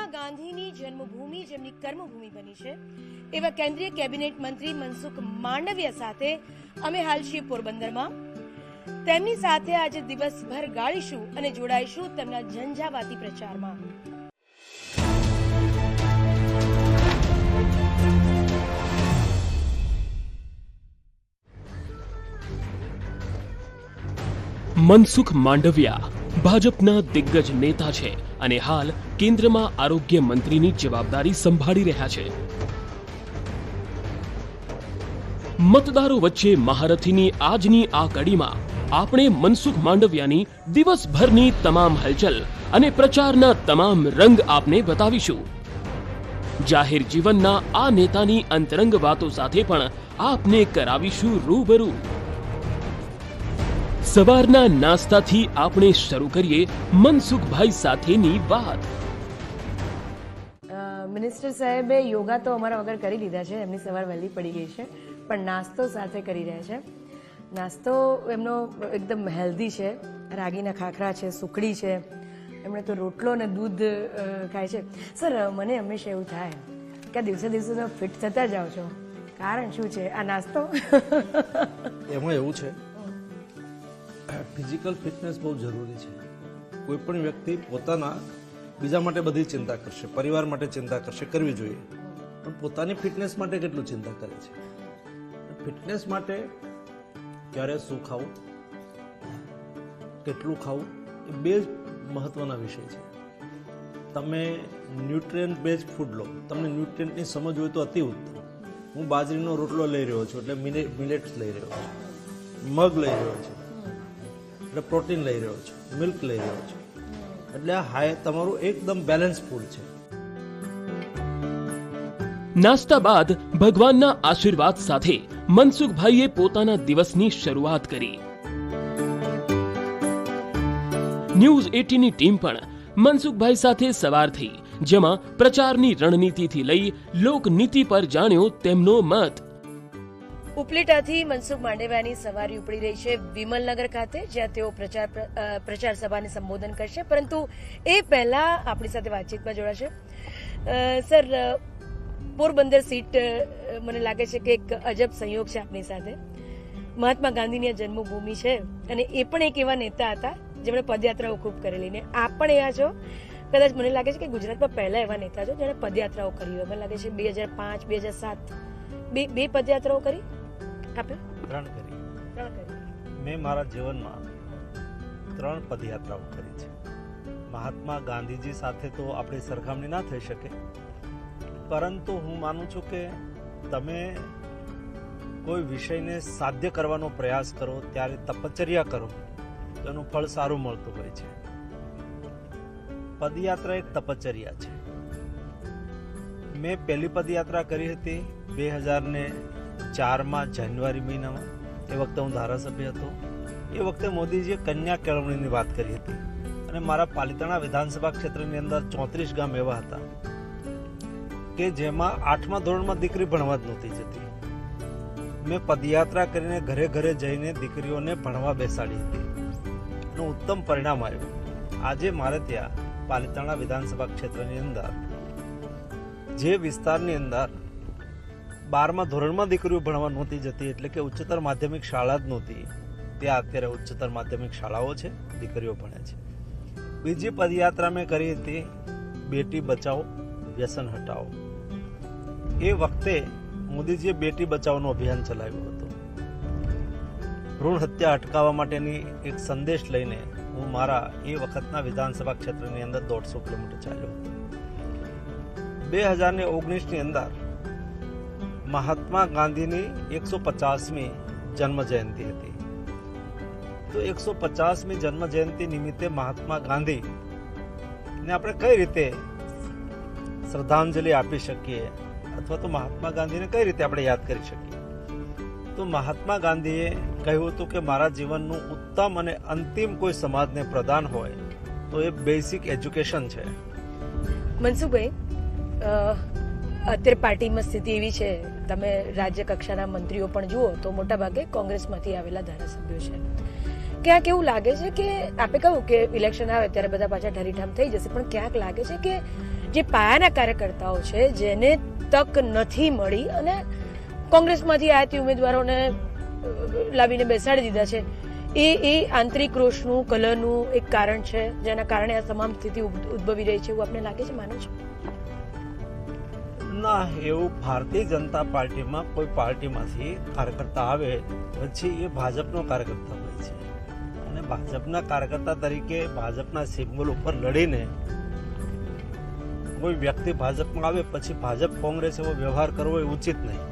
મહાત્મા ગાંધીની જન્મભૂમિ જેમની કર્મભૂમિ બની છે એવા કેન્દ્રીય કેબિનેટ મંત્રી મનસુખ માંડવિયા સાથે અમે હાલ છીએ પોરબંદરમાં. તેમની સાથે આજે દિવસભર ગાળીશું અને જોડાઈશું તેમના ઝંઝાવાતી પ્રચારમાં. મનસુખ માંડવિયા ભાજપના દિગ્ગજ નેતા છે અને હાલ કેન્દ્રમાં આરોગ્ય મંત્રીની જવાબદારી સંભાળી રહ્યા છે. મતદારો વચ્ચે મહારથીની આજની આ કડીમાં આપણે મનસુખ માંડવિયાની દિવસભરની તમામ હલચલ અને પ્રચારના તમામ રંગ આપને બતાવીશું. જાહેર જીવનના આ નેતાની અંતરંગ વાતો સાથે પણ આપને કરાવીશું રૂબરૂ. સવારના નાસ્તાથી આપણે શરૂ કરીએ મનસુખભાઈ સાથેની વાત. મિનિસ્ટર સાહેબે યોગા તો અમારા વગર કરી લીધા છે, એમની સવાર વહેલી પડી ગઈ છે, પણ નાસ્તો સાથે કરી રહ્યા છે. નાસ્તો એમનો એકદમ હેલ્ધી છે, રાગીના ખાખરા છે, સુખડી છે, એમણે તો રોટલો અને દૂધ ખાય છે. સર, મને હંમેશા એવું થાય કે દિવસે દિવસે ફિટ થતા જાઓ છો, કારણ શું છે? આ નાસ્તો? એમાં એવું છે, ફિઝિકલ ફિટનેસ બહુ જરૂરી છે. કોઈ પણ વ્યક્તિ પોતાના બીજા માટે બધી ચિંતા કરશે, પરિવાર માટે ચિંતા કરશે, કરવી જોઈએ, પણ પોતાની ફિટનેસ માટે કેટલું ચિંતા કરે છે? ફિટનેસ માટે ક્યારે શું ખાવું, કેટલું ખાવું, એ બે જ મહત્વના વિષય છે. તમે ન્યુટ્રિયન્ટ બેઝ ફૂડ લો, તમને ન્યુટ્રિયન્ટની સમજ હોય તો અતિ ઉત્તમ. હું બાજરીનો રોટલો લઈ રહ્યો છું એટલે મિલેટ્સ લઈ રહ્યો છું, મગ લઈ રહ્યો છું એટલે પ્રોટીન લઈ રહ્યો છું, મિલ્ક લઈ રહ્યો છું, એટલે આ તમારું એકદમ બેલેન્સ ફૂડ છે. નાસ્તા બાદ ભગવાનના આશીર્વાદ સાથે મનસુખભાઈએ પોતાના દિવસની શરૂઆત કરી. ન્યૂઝ 18 ની ટીમ પણ મનસુખભાઈ સાથે સવાર થઈ, જેમાં પ્રચારની રણનીતિથી લઈ લોકનીતિ પર જાણ્યો તેમનો મત. ઉપલેટાથી મનસુખ માંડવિયાની સવારી ઉપડી રહી છે વિમલનગર ખાતે, જ્યાં તેઓ પ્રચાર સભાને સંબોધન કરશે. પરંતુ એ પહેલા આપણી સાથે વાતચીતમાં જોડાશે. સર, પોરબંદર સીટ મને લાગે છે કે એક અજબ સંયોગ છે આપની સાથે. મહાત્મા ગાંધીની આ જન્મભૂમિ છે અને એ પણ એક એવા નેતા હતા જેમણે પદયાત્રાઓ ખૂબ કરેલી, ને આપ પણ એવા છો. કદાચ મને લાગે છે કે ગુજરાતમાં પહેલા એવા નેતા છો જેણે પદયાત્રાઓ કરી હોય. મને લાગે છે 2005, 2007 બે પદયાત્રાઓ કરી આપે? ત્રણ કરી. મેં મારા જીવનમાં 3 પદયાત્રાઓ કરી છે. મહાત્મા ગાંધીજી સાથે તો આપણી સરખામણી ના થઈ શકે, પરંતુ હું માનું છું કે તમે કોઈ વિષયને સાધ્ય કરવાનો પ્રયાસ કરો, ત્યારે તપશ્ચર્યા કરો તો એનું ફળ સારું મળતું હોય છે. પદયાત્રા એક તપશ્ચર્યા છે. મેં પહેલી પદયાત્રા કરી હતી 2004માં જાન્યુઆરી મહિનામાં. એ વખતે હું ધારાસભ્ય હતો. એ વખતે મોદીજીએ કન્યા કેળવણીની વાત કરી હતી અને મારા પાલિતાણા વિધાનસભા ક્ષેત્રની અંદર 34 ગામ એવા હતા કે જેમાં 8મા ધોરણમાં દીકરી ભણવા જ નહોતી જતી. મેં પદયાત્રા કરીને ઘરે ઘરે જઈને દીકરીઓને ભણવા બેસાડી હતી અને ઉત્તમ પરિણામ આવ્યું. આજે મારે ત્યાં પાલિતાણા વિધાનસભા ક્ષેત્રની અંદર જે વિસ્તારની અંદર 12મા ધોરણમાં દીકરીઓ ભણવા નહોતી જતી, એટલે કે ઉચ્ચતર માધ્યમિક શાળા જ નહોતી, ત્યાં અત્યારે ઉચ્ચતર માધ્યમિક શાળાઓ છે, દીકરીઓ ભણે છે. બીજી પદયાત્રા મેં કરી હતી બેટી બચાવો વ્યસન હટાવો. એ વખતે મોદીજીએ બેટી બચાવોનું અભિયાન ચલાવ્યું હતું. ભ્રૂણ હત્યા અટકાવવા માટેની એક સંદેશ લઈને હું મારા એ વખતના વિધાનસભા ક્ષેત્રની અંદર 150 કિલોમીટર ચાલ્યો હતો. 2019ની અંદર મહાત્મા ગાંધીની 150મી જન્મ જયંતિ હતી. તો 150મી જન્મ જયંતિ નિમિત્તે મહાત્મા ગાંધી ને આપણે કઈ રીતે શ્રદ્ધાંજલિ આપી શકીએ, અથવા તો મહાત્મા ગાંધીને કઈ રીતે આપણે યાદ કરી શકીએ? તો મહાત્મા ગાંધીએ કહ્યું હતું કે મારા જીવનનું ઉત્તમ અને અંતિમ કોઈ સમાજને પ્રદાન હોય તો એ બેસિક એજ્યુકેશન છે. મનસુખભાઈ, અત્યારે પાર્ટીમાં સ્થિતિ એવી છે, તમે રાજ્ય કક્ષાના મંત્રીઓ પણ જુઓ તો મોટાભાગે કોંગ્રેસમાંથી આવેલા ધારાસભ્યો છે. ક્યાંક એવું લાગે છે કે આપે કહ્યું કે ઇલેક્શન આવે ત્યારે બધા પાછા ઠરીઠામ થઈ જશે, પણ ક્યાંક લાગે છે કે જે પાયાના કાર્યકર્તાઓ છે જેને તક નથી મળી અને કોંગ્રેસમાંથી આયાતી ઉમેદવારોને લાવીને બેસાડી દીધા છે, એ આંતરિક રોષનું કલહનું એક કારણ છે જેના કારણે આ તમામ સ્થિતિ ઉદ્ભવી રહી છે એવું આપને લાગે છે, માનો છો? ના, એવું ભારતીય જનતા પાર્ટીમાં કોઈ પાર્ટીમાંથી કાર્યકર્તા આવે પછી એ ભાજપનો કાર્યકર્તા હોય છે અને ભાજપના કાર્યકર્તા તરીકે ભાજપના સિમ્બોલ ઉપર લડીને કોઈ વ્યક્તિ ભાજપમાં આવે પછી ભાજપ કોંગ્રેસ એવો વ્યવહાર કરવો એ ઉચિત નહીં.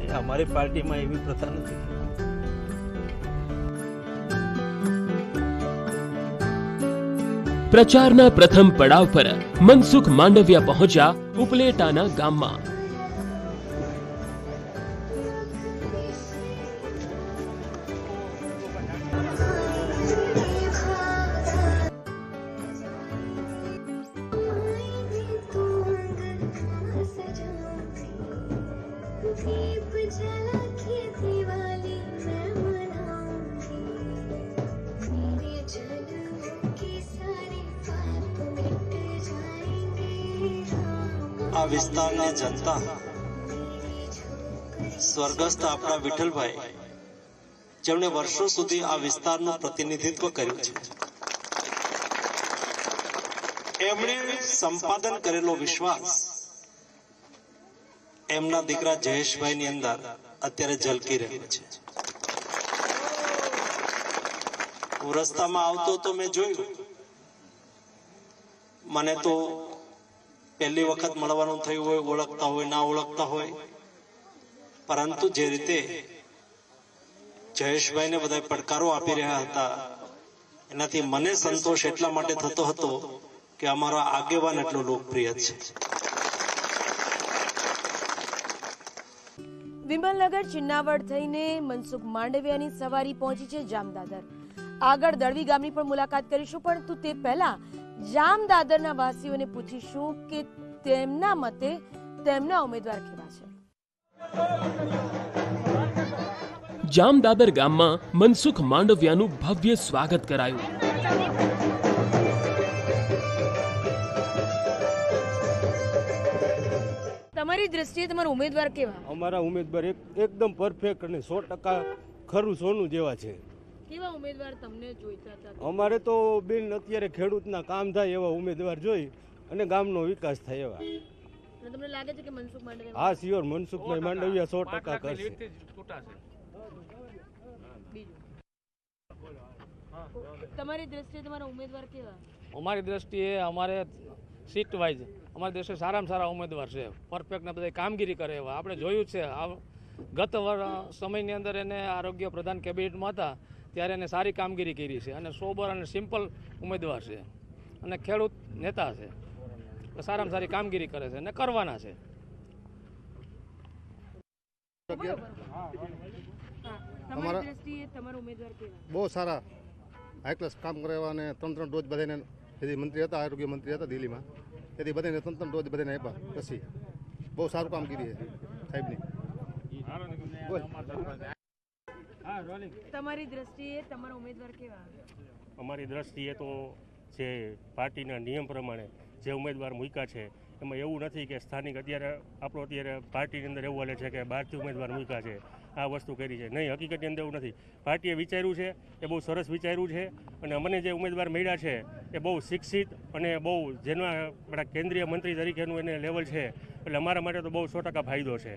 એ અમારી પાર્ટીમાં એવી પ્રથા નથી. પ્રચારના પ્રથમ પડાવ પર મનસુખ માંડવિયા પહોંચ્યા ઉપલેટાના ગામમાં. આ વિસ્તારની જનતા સ્વર્ગસ્થ આપણા વિઠ્ઠલભાઈ, જેમણે વર્ષો સુધી આ વિસ્તારનું પ્રતિનિધિત્વ કર્યું છે, એમણે સંપાદન કરેલો વિશ્વાસ એમના દીકરા જયેશભાઈની અંદર અત્યારે ઝલકી રહ્યો છે. હું રસ્તામાં આવતો તો મેં જોયું, મને તો પહેલી વખત મળવાનું થયું હોય, ઓળખતા હોય ના ઓળખતા હોય, પરંતુ જે રીતે જયેશભાઈને બધા પડકારો આપી રહ્યા હતા એનાથી મને સંતોષ એટલા માટે થતો હતો કે અમારો આગેવાન એટલો લોકપ્રિય છે. વિમલનગર ચિન્નાવડ થઈને મનસુખ માંડવિયાની સવારી પહોંચી છે જામદાદર. આગળ દળવી ગામની પણ મુલાકાત કરીશું, પરંતુ તે પહેલા જામદાદરના વાસીઓને પૂછીશું કે તેમના મતે તેમના ઉમેદવાર કેવા છે. જામદાદર ગામમાં મનસુખ માંડવિયાનું ભવ્ય સ્વાગત કરાયું. તમારી દ્રષ્ટિએ તમારા ઉમેદવાર કેવા? અમારા ઉમેદવાર એકદમ પરફેક્ટ અને 100% ખરું સોનું જેવા છે. કેવા ઉમેદવાર તમને જોઈતા હતા? અમારે તો બેન અત્યારે ખેડૂતના કામ થાય એવા ઉમેદવાર જોઈ અને ગામનો વિકાસ થાય એવા. તમને લાગે છે કે મનસુખ માંડવિયા? હા, સિયોર મનસુખભાઈ માંડવિયા 100% કરશે. તમારી દ્રષ્ટિએ તમારા ઉમેદવાર કેવા? અમારી દ્રષ્ટિએ અમારે સીટ વાઇઝ અમારા દેશે સારામાં સારા ઉમેદવાર છે, પરફેક્ટ ને બધા કામગીરી કરે એવા. આપણે જોયું છે ગત સમયની અંદર એને આરોગ્ય પ્રધાન કેબિનેટમાં હતા ત્યારે એને સારી કામગીરી કરી છે અને સોબર અને સિમ્પલ ઉમેદવાર છે અને ખેડૂત નેતા છે, સારામાં સારી કામગીરી કરે છે અને કરવાના છે. તમારી દ્રષ્ટિએ તમારા ઉમેદવાર કેવા? બહુ સારા હાઈ ક્લાસ કામ કરે એવા અને 3 ડોઝ બધાને, તેથી મંત્રી હતા, આરોગ્ય મંત્રી હતા દિલ્હીમાં, તેથી બધાને 3 ડોઝ બધાને આપ્યા. પછી બહુ સારું કામ કરી છે સાહેબની. તમારી દ્રષ્ટિએ તમારા ઉમેદવાર કેવા? અમારી દ્રષ્ટિએ તો જે પાર્ટીના નિયમ પ્રમાણે જે ઉમેદવાર મૂક્યા છે એમાં એવું નથી કે સ્થાનિક અત્યારે પાર્ટીની અંદર એવું હાલે છે કે બહારથી ઉમેદવાર મૂક્યા છે, આ વસ્તુ કરી છે. નહીં, હકીકતની અંદર એવું નથી. પાર્ટીએ વિચાર્યું છે, એ બહુ સરસ વિચાર્યું છે અને અમને જે ઉમેદવાર મળ્યા છે એ બહુ શિક્ષિત અને બહુ જેના આપણા કેન્દ્રીય મંત્રી તરીકેનું એને લેવલ છે, એટલે અમારા માટે તો બહુ 100% ફાયદો છે.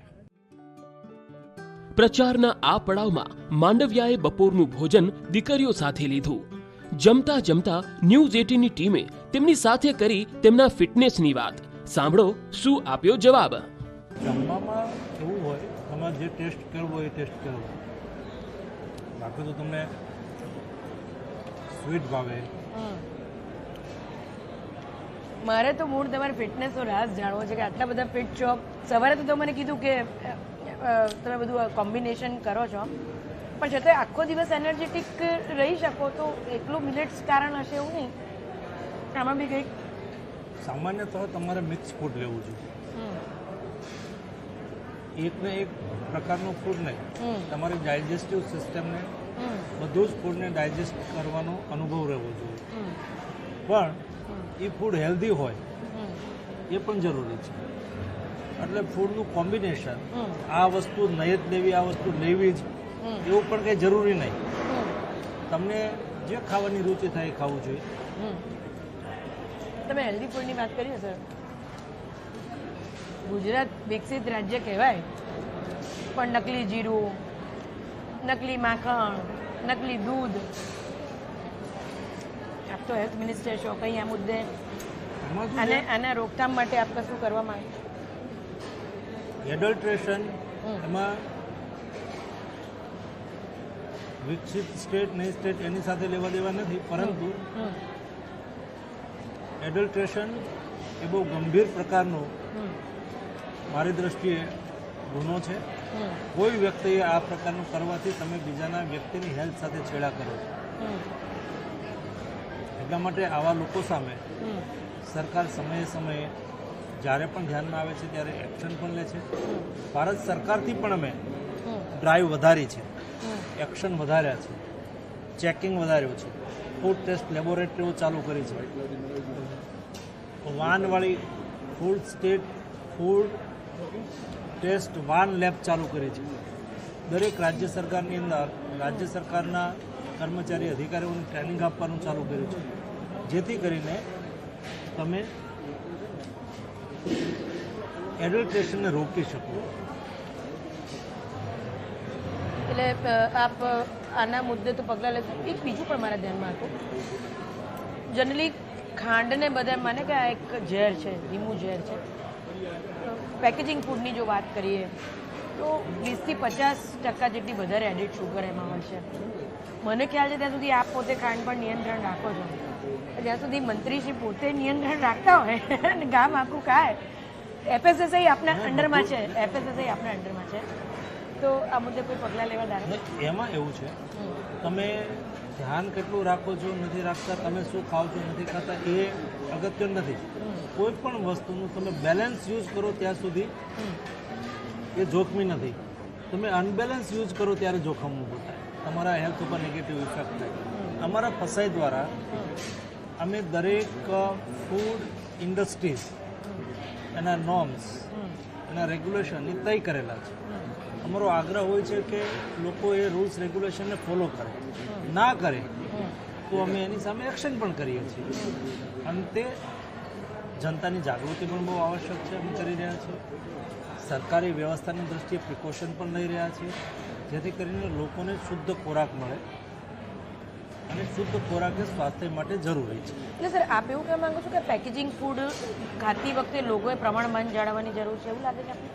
પ્રચારના આ પડાવમાં માંડવિયાએ બપોરનું ભોજન દીકરીઓ સાથે લીધું. જમતા જમતા ન્યૂઝ 18ની ટીમે તેમની સાથે કરી તેમના ફિટનેસની વાત. સાંભળો શું આપ્યો જવાબ. જમવામાં એવું હોય, તમારે જે ટેસ્ટ કરવો એ ટેસ્ટ કરવો. બાકી તો તમને સ્વીટ ભાવે. મારે તો મૂળ તમારી ફિટનેસનો રાઝ જાણવો છે કે આટલા બધા ફિટ છો. સવારે તો મને કીધું કે તમે બધું કોમ્બિનેશન કરો છો, પણ છતાંય આખો દિવસ એનર્જેટિક રહી શકો તો એકલું મિલેટ્સ કારણ હશે એવું નહીં? આમાં બી કંઈક સામાન્યતઃ તમારે મિક્સ ફૂડ લેવું જોઈએ. એક ને એક પ્રકારનું ફૂડ નહીં, તમારી ડાયજેસ્ટિવ સિસ્ટમને બધું જ ફૂડને ડાયજેસ્ટ કરવાનો અનુભવ રહેવો જોઈએ. પણ એ ફૂડ હેલ્ધી હોય એ પણ જરૂરી છે. એટલે ફૂડનું કોમ્બિનેશન, આ વસ્તુ નહીં જ લેવી, આ વસ્તુ લેવી જ, એવું પણ કંઈ જરૂરી નહીં. તમને જે ખાવાની રુચિ થાય એ ખાવું જોઈએ. તમે હેલ્ધી ફૂડની વાત કરી ને સર, ગુજરાત વિકસિત રાજ્ય કહેવાય, પણ નકલી જીરું, નકલી માખણ, નકલી દૂધ, આપ તો હેલ્થ મિનિસ્ટર છો, કંઈ આ મુદ્દે એમાં શું આને આના રોકથામ માટે આપ કશું કરવા માંગે? એડલ્ટ્રેશન, એમાં વિકસિત સ્ટેટ નહીં સ્ટેટ એની સાથે લેવા દેવા નથી, પરંતુ એડલ્ટ્રેશન એ બહુ ગંભીર પ્રકારનો મારી દ્રષ્ટિએ ગુનો છે. કોઈ વ્યક્તિએ આ પ્રકારનું કરવાથી તમે બીજાના વ્યક્તિની હેલ્થ સાથે છેડા કરો છો. એટલા માટે આવા લોકો સામે સરકાર સમયે સમયે જ્યારે પણ ધ્યાનમાં આવે છે ત્યારે એક્શન પણ લે છે. ભારત સરકારથી પણ અમે ડ્રાઈવ વધારી છે, એક્શન વધાર્યા છે, ચેકિંગ વધાર્યું છે, ફૂડ ટેસ્ટ લેબોરેટરીઓ ચાલુ કરી છે, વાનવાળી ફૂડ ટેસ્ટ વાન લેબ ચાલુ કરી છે. દરેક રાજ્ય સરકારની અંદર રાજ્ય સરકારના કર્મચારી અધિકારીઓને ટ્રેનિંગ આપવાનું ચાલુ કર્યું છે, જેથી કરીને તમે એડલ્ટ્રેશનને રોકી શકો. એટલે આપ આના મુદ્દે તો પગલાં લેશો. એક બીજું પણ મારા ધ્યાનમાં હતું, જનરલી ખાંડને બધા માને કે આ એક ઝેર છે, ધીમું ઝેર છે. પેકેજિંગ ફૂડની જો વાત કરીએ તો 20થી 50% જેટલી વધારે એડિડ શુગર એમાં હોય છે. મને ખ્યાલ છે ત્યાં સુધી આપ પોતે ખાંડ પર નિયંત્રણ રાખો છો, જ્યાં સુધી મંત્રીશ્રી પોતે નિયંત્રણ રાખતા હોય અને ગામ આખું ખાય, FSSAI આપના અંડરમાં છે, FSSAI આપના અંડરમાં છે, તો આ મુદ્દે કોઈ પગલાં લેવા ધારે? એમાં એવું છે, તમે ધ્યાન કેટલું રાખો છો, નથી રાખતા, તમે શું ખાઓ છો, નથી ખાતા, એ અગત્યનું નથી. કોઈ પણ વસ્તુનું તમે બેલેન્સ યુઝ કરો ત્યાં સુધી એ જોખમી નથી. તમે અનબેલેન્સ યુઝ કરો ત્યારે જોખમ ઊભું થાય, તમારા હેલ્થ ઉપર નેગેટિવ ઇફેક્ટ થાય. અમારા ફસાઈ દ્વારા અમે દરેક ફૂડ ઇન્ડસ્ટ્રીઝ એના નોર્મ્સ, એના રેગ્યુલેશન એ તય કરેલા છે. અમારો આગ્રહ હોય છે કે લોકો એ રૂલ્સ રેગ્યુલેશનને ફોલો કરે, ના કરે તો અમે એની સામે એક્શન પણ કરીએ છીએ. અંતે જનતાની જાગૃતિ પણ બહુ આવશ્યક છે, અમે કરી રહ્યા છીએ. સરકારી વ્યવસ્થાની દ્રષ્ટિએ પ્રિકોશન પણ લઈ રહ્યા છીએ, જેથી કરીને લોકોને શુદ્ધ ખોરાક મળે, અને શુદ્ધ ખોરાક એ સ્વાસ્થ્ય માટે જરૂરી છે. એટલે સર આપ એવું કહેવા માંગો છો કે પેકેજિંગ ફૂડ ખાતી વખતે લોકોએ પ્રમાણમાં જાળવવાની જરૂર છે, એવું લાગે છે આપણે?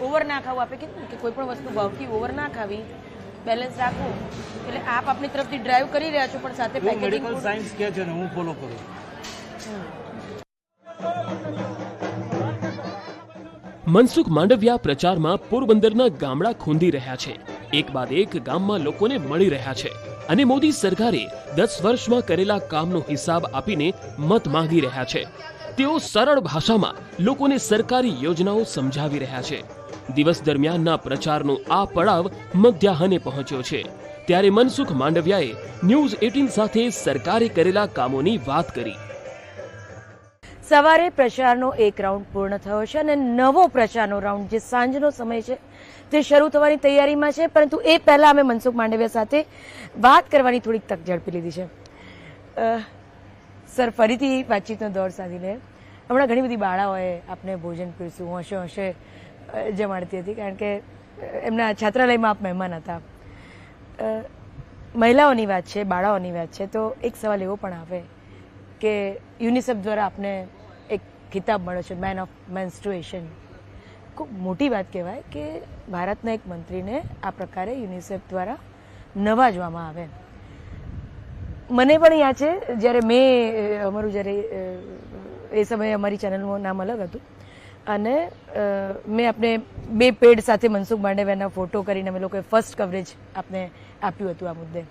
ઓવર ના ખાવું, આપે કીધું કે કોઈ પણ વસ્તુ ભાવથી ઓવર ના ખાવી, બેલેન્સ રાખવું. એટલે આપ આપની તરફથી ડ્રાઈવ કરી રહ્યા છો, પણ સાથે પેકેજિંગ મેડિકલ સાયન્સ કહે છે ને હું ફોલો કરું. મનસુખ માંડવિયા પ્રચારમાં પોરબંદરના ગામડા ખૂંદી રહ્યા છે. એક બાદ એક ગામમાં લોકોને મળી રહ્યા છે અને મોદી સરકારે 10 વર્ષમાં કરેલા કામનો હિસાબ આપીને મત માંગી રહ્યા છે. તેઓ સરળ ભાષામાં લોકોને સરકારી યોજનાઓ સમજાવી રહ્યા છે. દિવસ દરમિયાનના પ્રચારનો આ પડાવ મધ્યાહને પહોંચ્યો છે, ત્યારે મનસુખ માંડવિયાએ ન્યૂઝ 18 સાથે સરકારે કરેલા કામોની વાત કરી. સવારે પ્રચારનો એક રાઉન્ડ પૂર્ણ થયો છે અને નવો પ્રચારનો રાઉન્ડ જે સાંજનો સમય છે તે શરૂ થવાની તૈયારીમાં છે. પરંતુ એ પહેલા અમે મનસુખ માંડવિયા સાથે વાત કરવાની થોડીક તક ઝડપી લીધી છે. સર, ફરીથી વાતચીતનો દોર સાધીને હમણાં ઘણી બધી બાળાઓએ આપને ભોજન પીરસ્યું, હોંશે જમાડતી હતી, કારણ કે એમના છાત્રાલયમાં આપ મહેમાન હતા. મહિલાઓની વાત છે, બાળાઓની વાત છે, તો એક સવાલ એવો પણ આવે કે યુનિસેફ દ્વારા આપને એક ખિતાબ મળ્યો છે, મેન ઓફ મેન્સ્ટ્રુએશન. ખૂબ મોટી વાત કહેવાય કે ભારતના એક મંત્રીને આ પ્રકારે યુનિસેફ દ્વારા નવાજવામાં આવે. મને પણ યાદ છે જ્યારે જ્યારે એ સમયે અમારી ચેનલનું નામ અલગ હતું અને મેં આપણે 2 પેડ સાથે મનસુખ માંડવિયાના ફોટો કરીને અમે લોકોએ ફર્સ્ટ કવરેજ આપને આપ્યું હતું આ મુદ્દે.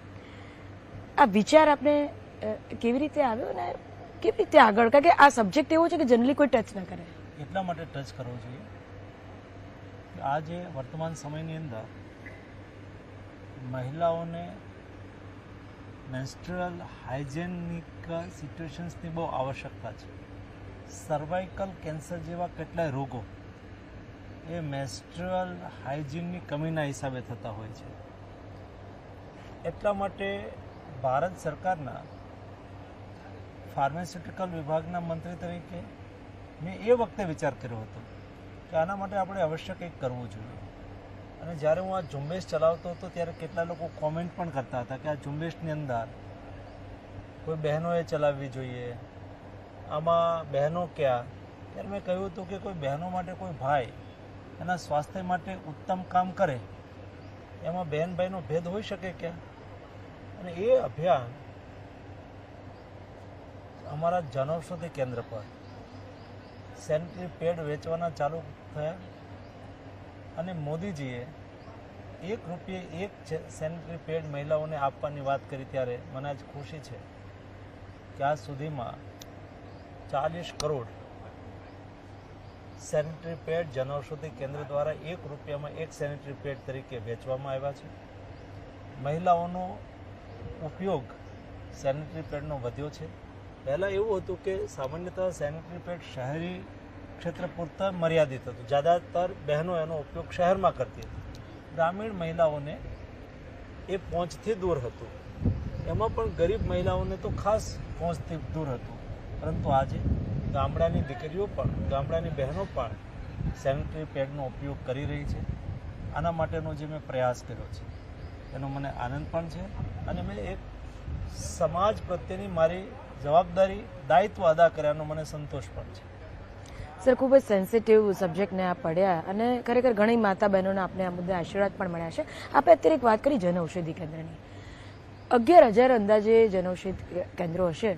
આ વિચાર આપણે કેવી રીતે આવ્યો ને કેવી રીતે આગળ? કારણ કે આ સબ્જેક્ટ એવો છે કે જનરલી કોઈ ટચ ના કરે. એટલા માટે ટચ કરવો જોઈએ કે આજે વર્તમાન સમયની અંદર મહિલાઓને મેન્સ્ટ્રુઅલ હાઇજેનિક સિચ્યુએશન્સની બહુ આવશ્યકતા છે. સર્વાઇકલ કેન્સર જેવા કેટલાય રોગો એ મેન્સ્ટ્રુઅલ હાઇજીનની કમીના હિસાબે થતા હોય છે. એટલા માટે ભારત સરકારના ફાર્માસ્યુટિકલ વિભાગના મંત્રી તરીકે મેં એ વખતે વિચાર કર્યો હતો કે આના માટે આપણે અવશ્ય કંઈક કરવું જોઈએ. અને જ્યારે હું આ ઝુંબેશ ચલાવતો હતો ત્યારે કેટલા લોકો કોમેન્ટ પણ કરતા હતા કે આ ઝુંબેશની અંદર કોઈ બહેનોએ ચલાવવી જોઈએ, આમાં બહેનો ક્યાં. ત્યારે મેં કહ્યું હતું કે કોઈ બહેનો માટે કોઈ ભાઈ એના સ્વાસ્થ્ય માટે ઉત્તમ કામ કરે એમાં બહેન ભાઈનો ભેદ હોઈ શકે ક્યાં. અને એ અભિયાન અમારા જનૌષધિ કેન્દ્ર પર સેનિટરી પેડ વેચવાના ચાલુ થયા અને મોદીજીએ ₹1 એક સેનિટરી પેડ મહિલાઓને આપવાની વાત કરી ત્યારે મને આજ ખુશી છે કે આજ સુધીમાં 40 કરોડ સેનિટરી પેડ જનૌષધિ કેન્દ્ર દ્વારા ₹1 એક સેનિટરી પેડ તરીકે વેચવામાં આવ્યા છે. મહિલાઓનો ઉપયોગ સેનિટરી પેડનો વધ્યો છે. પહેલાં એવું હતું કે સામાન્યતઃ સેનિટરી પેડ શહેરી ક્ષેત્ર પૂરતા મર્યાદિત હતું. જ્યાદાતર બહેનો એનો ઉપયોગ શહેરમાં કરતી હતી. ગ્રામીણ મહિલાઓને એ પહોંચથી દૂર હતું. એમાં પણ ગરીબ મહિલાઓને તો ખાસ પહોંચથી દૂર હતું. પરંતુ આજે ગામડાની દીકરીઓ પણ, ગામડાની બહેનો પણ સેનિટરી પેડનો ઉપયોગ કરી રહી છે. આના માટેનો જે મેં પ્રયાસ કર્યો છે એનો મને આનંદ પણ છે અને મેં એક સમાજ પ્રત્યેની મારી જવાબદારી, દાયિત્વ અદા કર્યાનો મને સંતોષ પણ છે. સર, ખૂબ જ સેન્સિટિવ સબ્જેક્ટને આપ પડ્યા અને ખરેખર ઘણી માતા બહેનોને આપને આ મુદ્દે આશીર્વાદ પણ મળ્યા છે. આપણે અત્યારે એક વાત કરી જનઔષધિ કેન્દ્રની. 11,000 અંદાજે જનૌષધિ કેન્દ્રો હશે,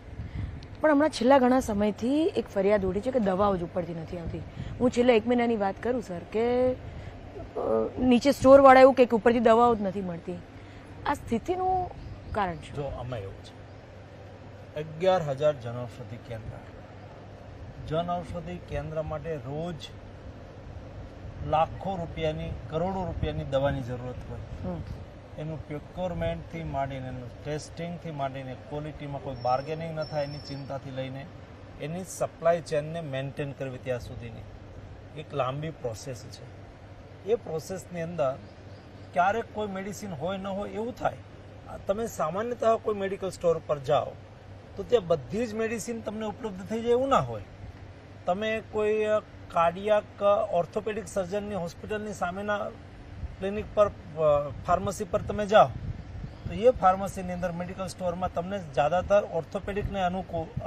પણ હમણાં છેલ્લા ઘણા સમયથી એક ફરિયાદ ઉઠી છે કે દવાઓ જ ઉપરથી નથી આવતી. હું છેલ્લા 1 મહિનાની વાત કરું સર, કે નીચે સ્ટોરવાળા એવું કે ઉપરથી દવાઓ જ નથી મળતી. આ સ્થિતિનું કારણ છે? જો આમાં એવું છે, 11,000 જનૌષધિ કેન્દ્ર, જનઔષધિ કેન્દ્ર માટે રોજ લાખો રૂપિયાની, કરોડો રૂપિયાની દવાની જરૂરત હોય. એનું પ્રોક્યોરમેન્ટથી માંડીને, એનું ટેસ્ટિંગથી માંડીને, ક્વોલિટીમાં કોઈ બાર્ગેનિંગ ન થાય એની ચિંતાથી લઈને એની સપ્લાય ચેનને મેન્ટેન કરવી ત્યાં સુધીની એક લાંબી પ્રોસેસ છે. એ પ્રોસેસની અંદર ક્યારેક કોઈ મેડિસિન હોય ન હોય એવું થાય. તમે સામાન્યતઃ કોઈ મેડિકલ સ્ટોર પર જાઓ તો ત્યાં બધી જ મેડિસિન તમને ઉપલબ્ધ થઈ જાય એવું ના હોય. તમે કોઈ કાર્ડિયાક ઓર્થોપેડિક સર્જનની હોસ્પિટલની સામેના ક્લિનિક પર, ફાર્મસી પર તમે જાઓ તો એ ફાર્મસીની અંદર, મેડિકલ સ્ટોરમાં તમને જ્યાદાતર ઓર્થોપેડિકને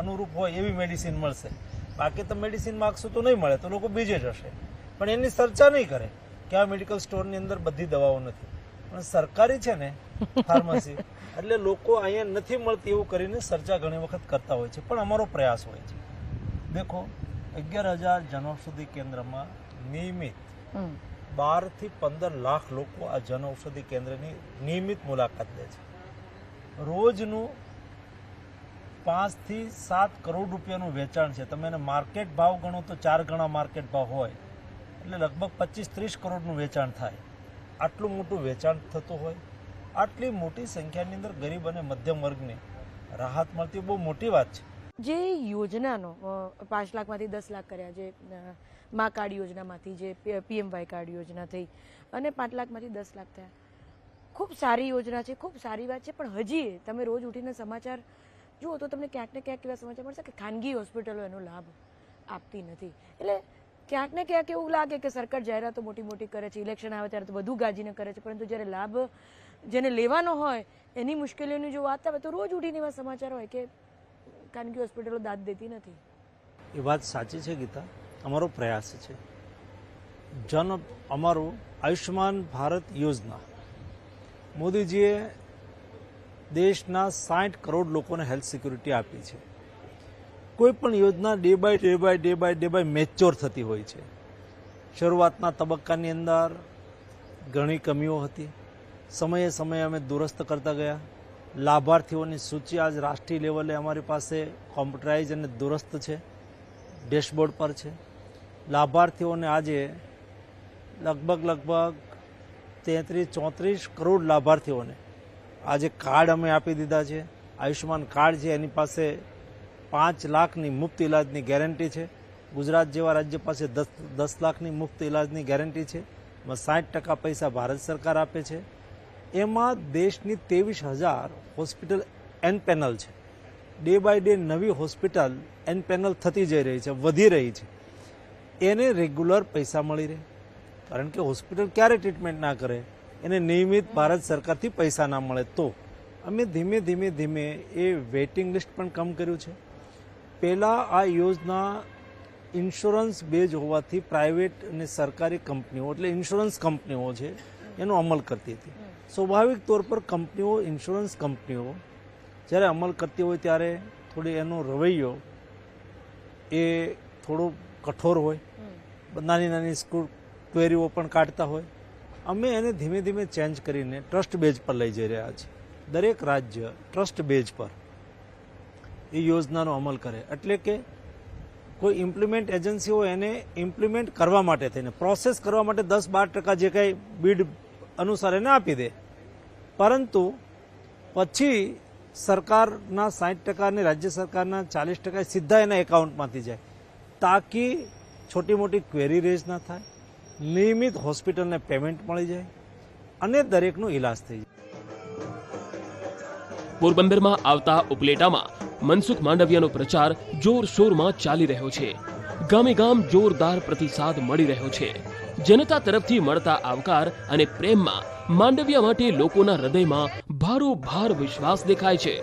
અનુરૂપ હોય એવી મેડિસિન મળશે. બાકી તમે મેડિસિન માગશો તો નહીં મળે, તો લોકો બીજે જશે. પણ એની ચર્ચા નહીં કરે કે આ મેડિકલ સ્ટોરની અંદર બધી દવાઓ નથી. પણ સરકારી છે ને ફાર્મસી, એટલે લોકો અહીંયા નથી મળતી એવું કરીને ચર્ચા ઘણી વખત કરતા હોય છે. પણ અમારો પ્રયાસ હોય છે. દેખો, 11,000 જનૌષધિ કેન્દ્રમાં નિયમિત 12 થી 15 લાખ લોકો આ જનઔષધિ કેન્દ્રની નિયમિત મુલાકાત લે છે. રોજનું 5 થી 7 કરોડ રૂપિયાનું વેચાણ છે. તમે એને માર્કેટ ભાવ ગણો તો 4 ગણા માર્કેટ ભાવ હોય, એટલે લગભગ 25-30 કરોડનું વેચાણ થાય. આટલું મોટું વેચાણ થતું હોય, આટલી મોટી સંખ્યાની અંદર ગરીબ અને મધ્યમ વર્ગને રાહત મળતી બહુ મોટી વાત છે. જે યોજનાનો 5 લાખમાંથી 10 લાખ કર્યા, જે મા કાર્ડ યોજનામાંથી જે PMY કાર્ડ યોજના થઈ અને 5 લાખમાંથી 10 લાખ થયા, ખૂબ સારી યોજના છે, ખૂબ સારી વાત છે. પણ હજી તમે રોજ ઉઠીને સમાચાર જુઓ તો તમને ક્યાંક ને ક્યાંક એવા સમાચાર મળશે કે ખાનગી હોસ્પિટલો એનો લાભ આપતી નથી. એટલે ક્યાંક ને ક્યાંક એવું લાગે કે સરકાર જાહેરાતો મોટી મોટી કરે છે, ઇલેક્શન આવે ત્યારે તો બધું ગાજીને કરે છે, પરંતુ જ્યારે લાભ જેને લેવાનો હોય એની મુશ્કેલીઓની જો વાત આવે તો રોજ ઉઠીને એવા સમાચાર હોય કે ખાનગી હોસ્પિટલો દાદ દેતી નથી. એ વાત સાચી છે ગીતા, અમારો પ્રયાસ છે. અમારું આયુષ્માન ભારત યોજના, મોદીજીએ દેશના 60 કરોડ લોકોને હેલ્થ સિક્યુરિટી આપી છે. કોઈ પણ યોજના ડે બાય મેચ્યોર થતી હોય છે. શરૂઆતના તબક્કાની અંદર ઘણી કમીઓ હતી. સમયે સમયે અમે દુરસ્ત કરતા ગયા. લાભાર્થીઓની સૂચિ આજ રાષ્ટ્રીય લેવલે અમારી પાસે કોમ્પ્યુટરાઇઝ અને દુરસ્ત છે, ડેશબોર્ડ પર છે. લાભાર્થીઓને આજે લગભગ 33-34 કરોડ લાભાર્થીઓને આજે કાર્ડ અમે આપી દીધા છે. આયુષ્યમાન કાર્ડ છે એની પાસે 5 લાખની મુફ્ત ઇલાજની ગેરંટી છે. ગુજરાત જેવા રાજ્ય પાસે 10 લાખની મુફ્ત ઇલાજની ગેરંટી છે. એમાં 60% પૈસા ભારત સરકાર આપે છે. એમાં દેશની 23,000 હોસ્પિટલ એન પેનલ છે. ડે બાય ડે નવી હોસ્પિટલ એન પેનલ થતી જઈ રહી છે, વધી રહી છે. એને રેગ્યુલર પૈસા મળી રહે, કારણ કે હોસ્પિટલ ક્યારે ટ્રીટમેન્ટ ના કરે, એને નિયમિત ભારત સરકારથી પૈસા ના મળે. તો અમે ધીમે ધીમે એ વેઇટિંગ લિસ્ટ પણ કમ કર્યું છે. પહેલાં આ યોજના ઇન્સ્યોરન્સ બેઝ હોવાથી પ્રાઇવેટ અને સરકારી કંપનીઓ, એટલે ઇન્સ્યોરન્સ કંપનીઓ છે, એનો અમલ કરતી હતી. સ્વાભાવિક તौर પર કંપનીઓ, ઇન્સ્યોરન્સ કંપનીઓ જ્યારે અમલ કરતી હોય ત્યારે થોડી એનો રવૈયો એ થોડો કઠોર હોય, નાની નાની ક્વેરીઓ પણ કાઢતા હોય. અમે એને ધીમે ધીમે ચેન્જ કરીને ટ્રસ્ટ બેઝ પર લઈ જઈ રહ્યા છીએ. દરેક રાજ્ય ટ્રસ્ટ બેઝ પર એ યોજનાનો અમલ કરે, એટલે કે કોઈ ઇમ્પ્લિમેન્ટ એજન્સી હોય એને ઇમ્પ્લિમેન્ટ કરવા માટે થઈને, પ્રોસેસ કરવા માટે 10-12% જે કંઈ બીડ અનુસાર એને આપી દે, પરંતુ પછી સરકારના 60% અને રાજ્ય સરકારના 40% સીધા એના એકાઉન્ટમાંથી જાય, તાકી છોટી મોટી ક્વેરી રેઝ ના થાય, નિયમિત હોસ્પિટલને પેમેન્ટ મળી જાય અને દરેકનો ઇલાજ થઈ જાય. પોરબંદરમાં આવતા ઉપલેટામાં મનસુખ માંડવિયાનો પ્રચાર જોરશોરમાં ચાલી રહ્યો છે. ગામે ગામ જોરદાર પ્રતિસાદ મળી રહ્યો છે. જનતા તરફથી મળતા આવકાર અને પ્રેમમાં માંડવિયા માટે લોકોના હૃદયમાં ભારોભાર વિશ્વાસ દેખાય છે.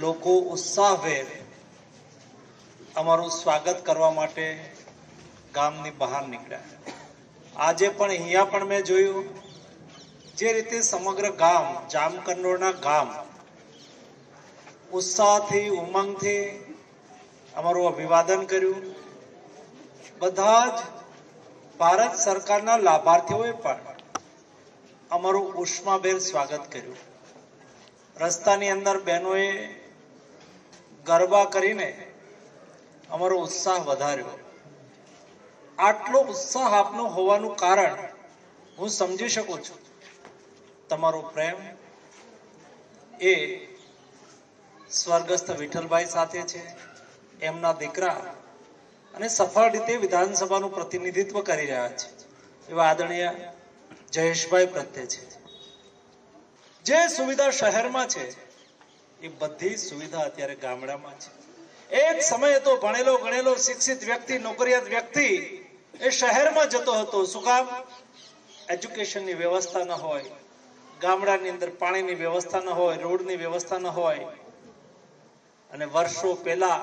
લોકો ઉત્સાહભેર અમારું સ્વાગત કરવા માટે ગામની બહાર નીકળ્યા. આજે પણ અહીંયા પણ મેં જોયું જે રીતે સમગ્ર ગામ, જામકંડોળના ગામ ઉત્સાહથી, ઉમંગથી અમારું અભિવાદન કર્યું. બધા જ ભારત સરકારના લાભાર્થીઓએ પણ અમારું ઉષ્માભેર સ્વાગત કર્યું. રસ્તાની અંદર બહેનોએ ગરબા કરીને અમારો ઉત્સાહ વધાર્યો. આટલો ઉત્સાહ આપનો હોવાનું કારણ હું સમજી શકું છું. તમારો પ્રેમ એ સ્વર્ગસ્થ વિઠ્ઠલભાઈ સાથે છે, એમના દીકરા અને સફળ રીતે વિધાનસભાનું પ્રતિનિધિત્વ કરી રહ્યા છે એવા આદરણીય જયેશભાઈ પ્રત્યે છે. જે સુવિધા શહેરમાં છે એ બધી સુવિધા અત્યારે ગામડામાં છે. એક સમય તો ભણેલો ગણેલો શિક્ષિત વ્યક્તિ, નોકરિયાત વ્યક્તિ એ શહેરમાં જતો હતો. શું કામ? એજ્યુકેશનની વ્યવસ્થા ન હોય, ગામડાની અંદર પાણીની વ્યવસ્થા ન હોય, રોડની વ્યવસ્થા ન હોય. અને વર્ષો પહેલા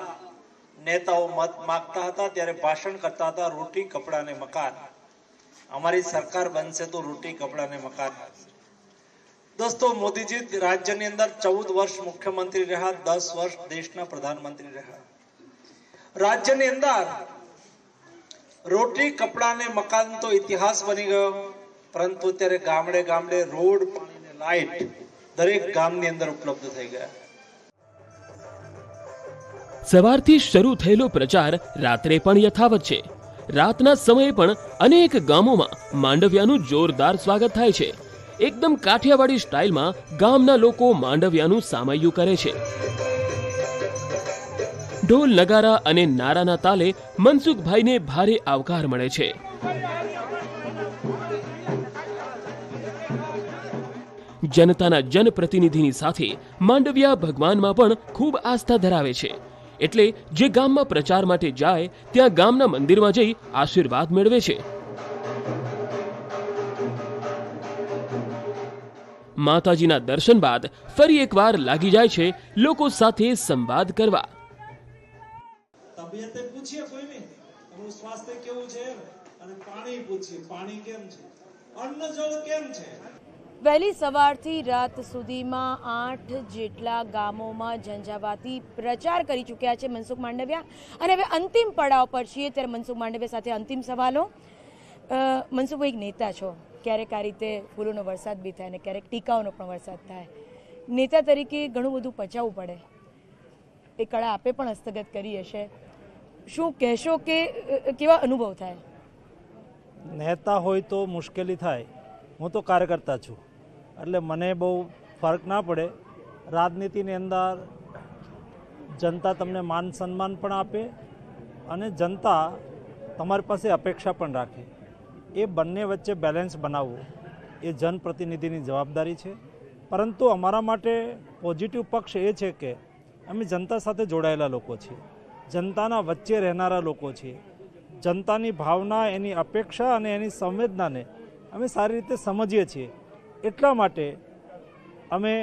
નેતાઓ મત માંગતા હતા ત્યારે ભાષણ કરતા હતા, રોટી કપડા ને મકાન. અમારી સરકાર બનશે તો રોટી કપડા ને મકાન. દોસ્તો, મોદીજી રાજ્યની અંદર 14 વર્ષ મુખ્યમંત્રી રહ્યા, 10 વર્ષ દેશના પ્રધાનમંત્રી રહ્યા. રાજ્યની અંદર રોટી કપડા ને મકાન તો ઇતિહાસ બની ગયો, પરંતુ અત્યારે ગામડે ગામડે રોડ, પાણી ને લાઇટ દરેક ગામની અંદર ઉપલબ્ધ થઈ ગયા. સવારથી શરૂ થયેલો પ્રચાર રાત્રે પણ યથાવત છે. રાતના સમયે પણ અનેક ગામોમાં માંડવિયાનું જોરદાર સ્વાગત થાય છે. એકદમ કાઠિયાવાડી સ્ટાઇલમાં ગામના લોકો માંડવિયાનું સામૈયું કરે છે. ઢોલ, નગારા અને નારાના તાલે મનસુખભાઈને ભારે આવકાર મળે છે. જનતાના જનપ્રતિનિધિની સાથે માંડવિયા ભગવાનમાં પણ ખૂબ આસ્થા ધરાવે છે. એટલે જે ગામમાં પ્રચાર માટે જાય ત્યાં ગામના મંદિરમાં જઈ આશીર્વાદ મેળવે છે. માતાજીના દર્શન બાદ ફરી એકવાર લાગી જાય છે લોકો સાથે સંવાદ કરવા. તબિયતે પૂછીએ કોઈની, તમારું સ્વાસ્થ્ય કેવું છે, અને પાણી પૂછીએ, પાણી કેમ છે, અન્ન જળ કેમ છે. વહેલી સવારથી રાત સુધીમાં 8 જેટલા ગામોમાં ઝંઝાવાતી પ્રચાર કરી ચૂક્યા છે મનસુખ માંડવિયા. અને હવે અંતિમ પડાવ પર છીએ ત્યારે મનસુખ માંડવિયા સાથે અંતિમ સવાલો. મનસુખભાઈ એક નેતા છો, ક્યારેક આ રીતે ફૂલોનો વરસાદ બી થાય અને ક્યારેક ટીકાઓનો પણ વરસાદ થાય. નેતા તરીકે ઘણું બધું પચાવવું પડે, એ કળા આપે પણ હસ્તગત કરી હશે. શું કહેશો કે કેવા અનુભવ થાય? નેતા હોય તો મુશ્કેલી થાય. હું તો કાર્યકર્તા છું, એટલે મને બહુ ફરક ના પડે. રાજનીતિની અંદર જનતા તમને માન સન્માન પણ આપે અને જનતા તમારી પાસે અપેક્ષા પણ રાખે. એ બંને વચ્ચે બેલેન્સ બનાવવું એ જનપ્રતિનિધિની જવાબદારી છે. પરંતુ અમારા માટે પોઝિટિવ પક્ષ એ છે કે અમે જનતા સાથે જોડાયેલા લોકો છીએ, જનતાના વચ્ચે રહેનારા લોકો છીએ. જનતાની ભાવના, એની અપેક્ષા અને એની સંવેદનાને અમે સારી રીતે સમજીએ છીએ. એટલા માટે અમે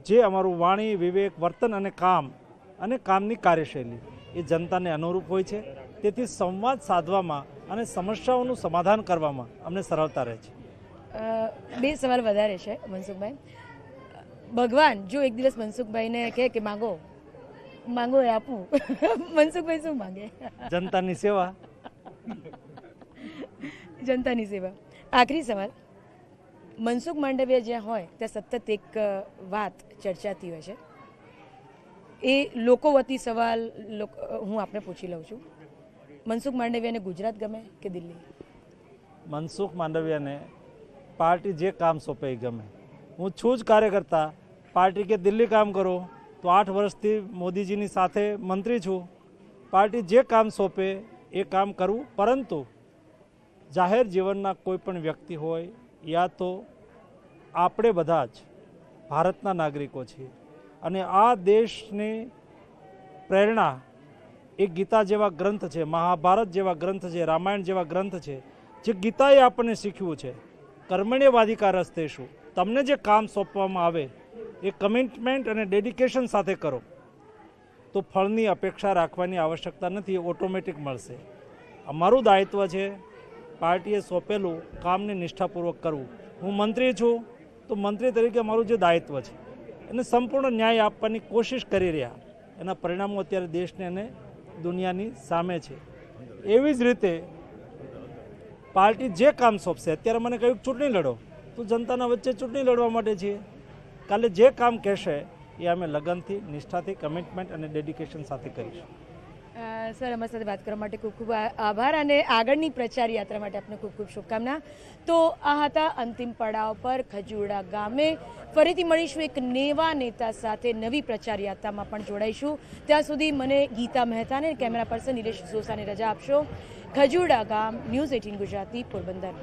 જે અમારું વાણી, વિવેક, વર્તન અને કામની કાર્યશૈલી એ જનતાને અનુરૂપ હોય છે. તેથી સંવાદ સાધવામાં અને સમસ્યાઓનું સમાધાન કરવામાં અમને સરળતા રહે છે. બે સવાલ વધારે છે મનસુખભાઈ. ભગવાન જો એક દિવસ મનસુખભાઈને કહે કે માંગો એ આપું, મનસુખભાઈ શું માંગે? જનતાની સેવા. જનતાની સેવા. આખરી સવાલ, મનસુખ માંડવિયા જ્યાં હોય ત્યાં સતત એક વાત ચર્ચાતી હોય છે. એ લોકો વતી સવાલ હું આપને પૂછી લઉં છું. મનસુખ માંડવિયાને ગુજરાત ગમે કે દિલ્હી? મનસુખ માંડવિયાને પાર્ટી જે કામ સોંપે એ ગમે. હું છું જ કાર્યકર્તા. પાર્ટી કે દિલ્હી કામ કરો તો 8 વર્ષથી મોદીજીની સાથે મંત્રી છું. પાર્ટી જે કામ સોંપે એ કામ કરવું. પરંતુ જાહેર જીવનના કોઈ પણ વ્યક્તિ હોય યા તો આપણે બધા જ ભારતના નાગરિકો છીએ અને આ દેશની પ્રેરણા એ ગીતા જેવા ગ્રંથ છે, મહાભારત જેવા ગ્રંથ છે, રામાયણ જેવા ગ્રંથ છે. જે ગીતાએ આપણને શીખ્યું છે કર્મણ્યવાધિકારસ્તેષુ, તમને જે કામ સોંપવામાં આવે એ કમિટમેન્ટ અને ડેડિકેશન સાથે કરો તો ફળની અપેક્ષા રાખવાની આવશ્યકતા નથી, એ ઓટોમેટિક મળશે. અમારું દાયિત્વ છે પાર્ટીએ સોંપેલું કામને નિષ્ઠાપૂર્વક કરવું. હું મંત્રી છું તો મંત્રી તરીકે મારું જે દાયિત્વ છે એને સંપૂર્ણ ન્યાય આપવાની કોશિશ કરી રહ્યા. એના પરિણામો અત્યારે દેશને અને દુનિયાની સામે છે. એવી જ રીતે પાર્ટી જે કામ સોંપશે, અત્યારે મને કહ્યું ચૂંટણી લડો, તો જનતાના વચ્ચે ચૂંટણી લડવા માટે છીએ. કાલે જે કામ કહેશે એ અમે લગનથી, નિષ્ઠાથી, કમિટમેન્ટ અને ડેડિકેશન સાથે કરીશું. સર, અમારી સાથે વાત કરવા માટે ખૂબ ખૂબ આભાર અને આગળની પ્રચાર યાત્રા માટે આપને ખૂબ ખૂબ શુભકામના. તો આ હતા અંતિમ પડાવ પર ખજુરડા ગામે. ફરીથી મળીશું એક નવા નેતા સાથે, નવી પ્રચાર યાત્રામાં પણ જોડાઈશું. ત્યાં સુધી મને ગીતા મહેતાને, કેમેરા પર્સન નિલેશ જોસાને રજા આપશો. ખજુરડા ગામ, ન્યૂઝ 18 ગુજરાતી, પોરબંદર.